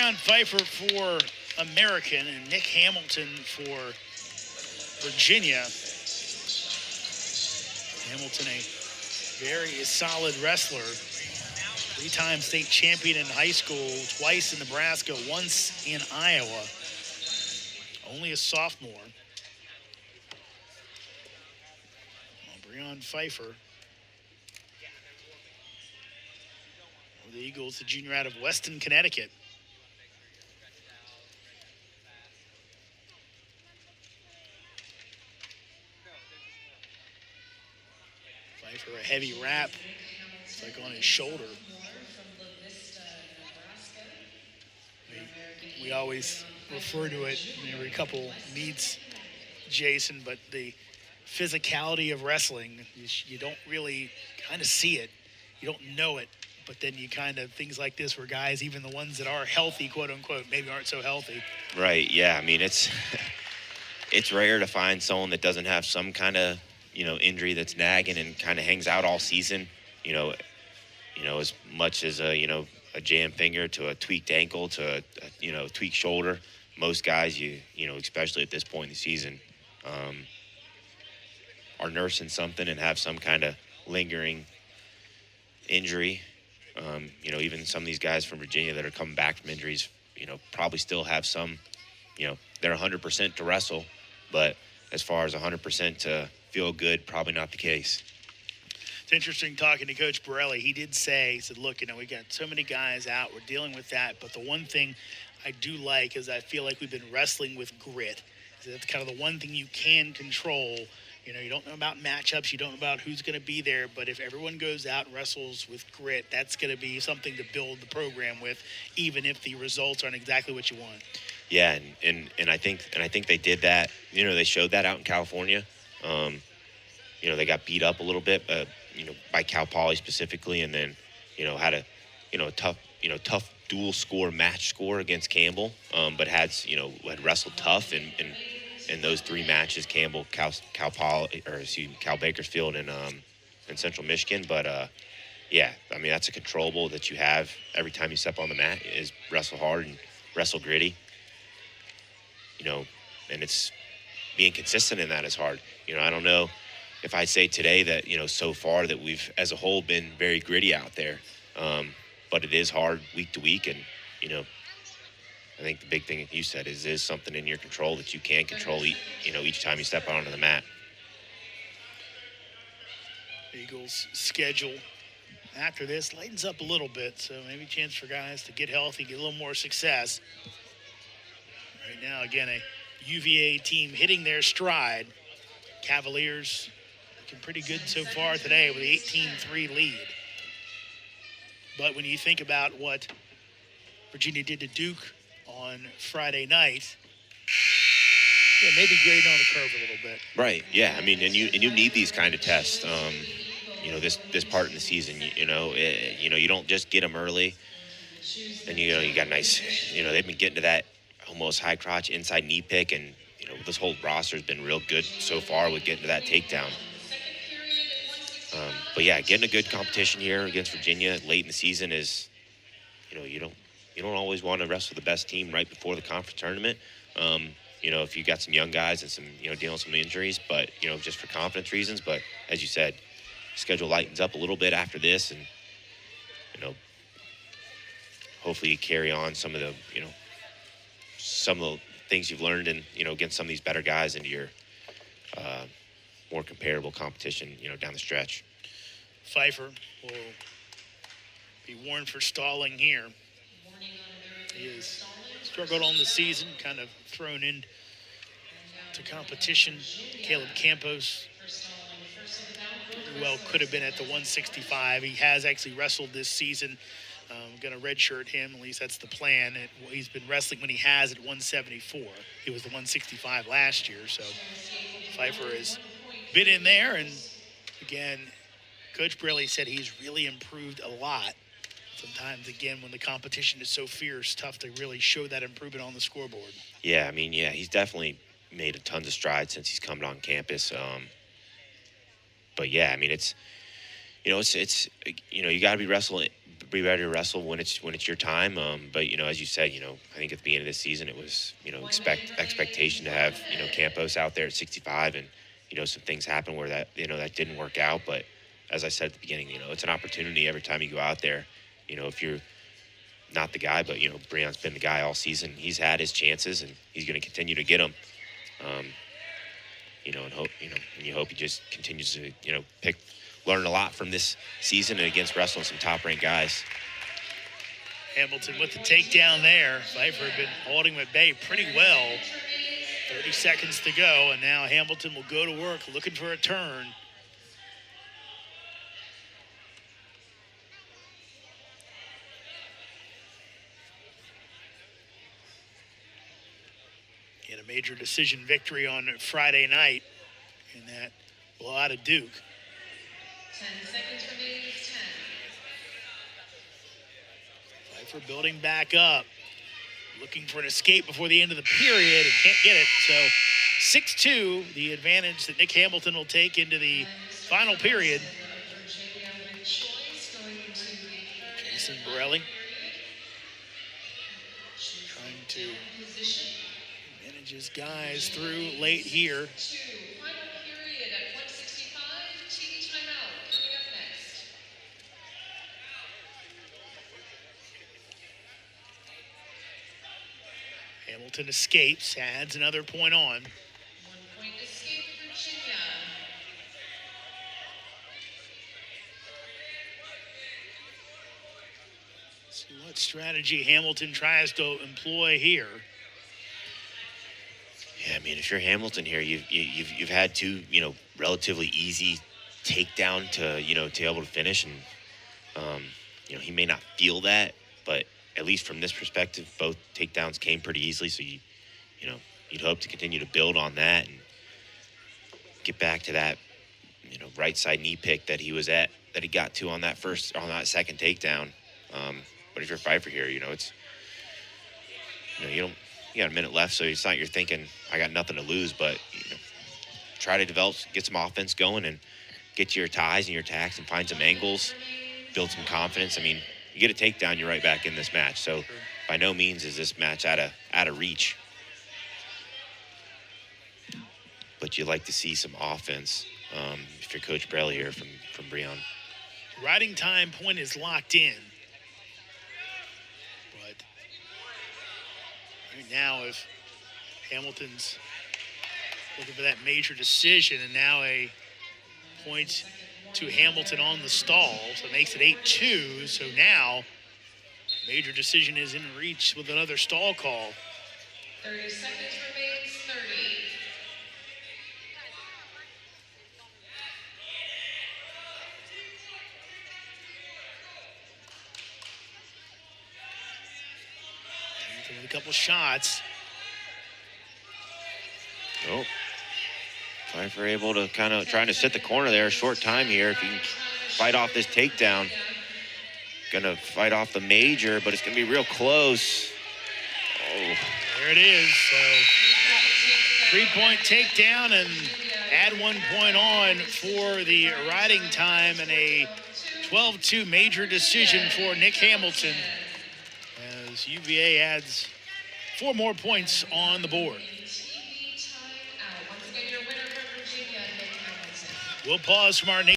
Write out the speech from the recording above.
Breon Phifer for American and Nick Hamilton for Virginia. Hamilton, a very solid wrestler. 3-time state champion in high school, twice in Nebraska, once in Iowa. Only a sophomore. Breon Phifer. The Eagles, the junior out of Weston, Connecticut. Phifer, a heavy wrap. It's like on his shoulder. We always refer to it every couple meets, Jason, but the physicality of wrestling, you don't really kind of see it. You don't know it. But then you kind of, things like this where guys, even the ones that are healthy, quote unquote, maybe aren't so healthy. Right, yeah. I mean, it's rare to find someone that doesn't have some kind of, injury that's nagging and kind of hangs out all season, as much as a jammed finger to a tweaked ankle to a tweaked shoulder. Most guys, especially at this point in the season, are nursing something and have some kind of lingering injury. Even some of these guys from Virginia that are coming back from injuries, probably still have some, they're 100% to wrestle, but as far as 100% to feel good, probably not the case. It's interesting talking to Coach Borelli. He did say, he said, look, we got so many guys out. We're dealing with that. But the one thing I do like is I feel like we've been wrestling with grit. That's kind of the one thing you can control. You don't know about matchups. You don't know about who's going to be there. But if everyone goes out and wrestles with grit, that's going to be something to build the program with, even if the results aren't exactly what you want. Yeah, and I think they did that. They showed that out in California. They got beat up a little bit, by Cal Poly specifically, and then, had a tough dual score match score against Campbell, but had wrestled tough in those 3 matches, Campbell, Cal Bakersfield, and Central Michigan. But that's a controllable that you have every time you step on the mat is wrestle hard and wrestle gritty. And it's being consistent in that is hard. I don't know if I say today that, so far that we've, as a whole, been very gritty out there. But it is hard week to week. And, I think the big thing that you said is something in your control that you can control, each time you step out onto the mat. Eagles' schedule after this lightens up a little bit, so maybe a chance for guys to get healthy, get a little more success. Right now, again, a UVA team hitting their stride. Cavaliers looking pretty good so far today with an 18-3 lead. But when you think about what Virginia did to Duke on Friday night, maybe grading on the curve a little bit. Right, yeah. I mean, and you need these kind of tests. This part in the season, you don't just get them early. And, you got nice, they've been getting to that almost high crotch inside knee pick, and this whole roster has been real good so far with getting to that takedown. But yeah, getting a good competition here against Virginia late in the season is, you don't always want to wrestle the best team right before the conference tournament. If you got some young guys and some, dealing with some injuries, but just for confidence reasons. But as you said, schedule lightens up a little bit after this, and hopefully you carry on some of the things you've learned and against some of these better guys into your more comparable competition down the stretch. Phifer will be warned for stalling here. He has struggled on the season, kind of thrown into competition. Caleb Campos could have been at the 165. He has actually wrestled this season. Going to redshirt him, at least that's the plan. He's been wrestling when he has at 174. He was the 165 last year, so Phifer has been in there. And again, Coach Braley said he's really improved a lot. Sometimes, again, when the competition is so fierce, tough to really show that improvement on the scoreboard. Yeah, he's definitely made a tons of strides since he's come on campus. But yeah, it's you got to be be ready to wrestle when it's your time. But as you said, I think at the beginning of the season it was expectation to have Campos out there at 65, and some things happen where that that didn't work out. But as I said at the beginning, it's an opportunity every time you go out there. If you're not the guy, but Breon's been the guy all season. He's had his chances, and he's going to continue to get them. And hope and you hope he just continues to learn a lot from this season and against wrestling some top-ranked guys. Hamilton with the takedown there. Phifer had been holding him at bay pretty well. 30 seconds to go, and now Hamilton will go to work looking for a turn. He had a major decision victory on Friday night in that blowout of Duke. 10 seconds remaining. 10. Phifer building back up, looking for an escape before the end of the period and can't get it. So 6-2, the advantage that Nick Hamilton will take into the final period. Jason Borelli trying to manage his guys through late here. Final period at 165. TV timeout coming up next. Hamilton escapes, adds another point on. 1 point escape, Virginia. See what strategy Hamilton tries to employ here. Yeah, I mean, if you're Hamilton here, you've had two relatively easy takedown to to be able to finish, and he may not feel that, but at least from this perspective, both takedowns came pretty easily. So you'd hope to continue to build on that and get back to that right side knee pick that he got to on that second takedown. But if you're Phifer here, it's you got a minute left, so it's not you're thinking I got nothing to lose, but try to develop, get some offense going, and get to your ties and your attacks and find some angles, build some confidence. I mean, you get a takedown, you're right back in this match. So by no means is this match out of reach. But you like to see some offense if you're Coach Borelli here from Breon. Riding time point is locked in. But right now, if Hamilton's looking for that major decision, and now a point to Hamilton on the stall, so it makes it 8-2. So now major decision is in reach with another stall call. 30 seconds remains. 30. Hamilton with a couple shots. Oh, Phifer able to kind of trying to sit the corner there. A short time here. If you can fight off this takedown, gonna fight off the major, but it's gonna be real close. Oh, There it is. So 3-point takedown and add 1 point on for the riding time, and a 12-2 major decision for Nick Hamilton as UVA adds 4 more points on the board. TV timeout. Once again, your winner from Virginia, Nick Hamilton. We'll pause from our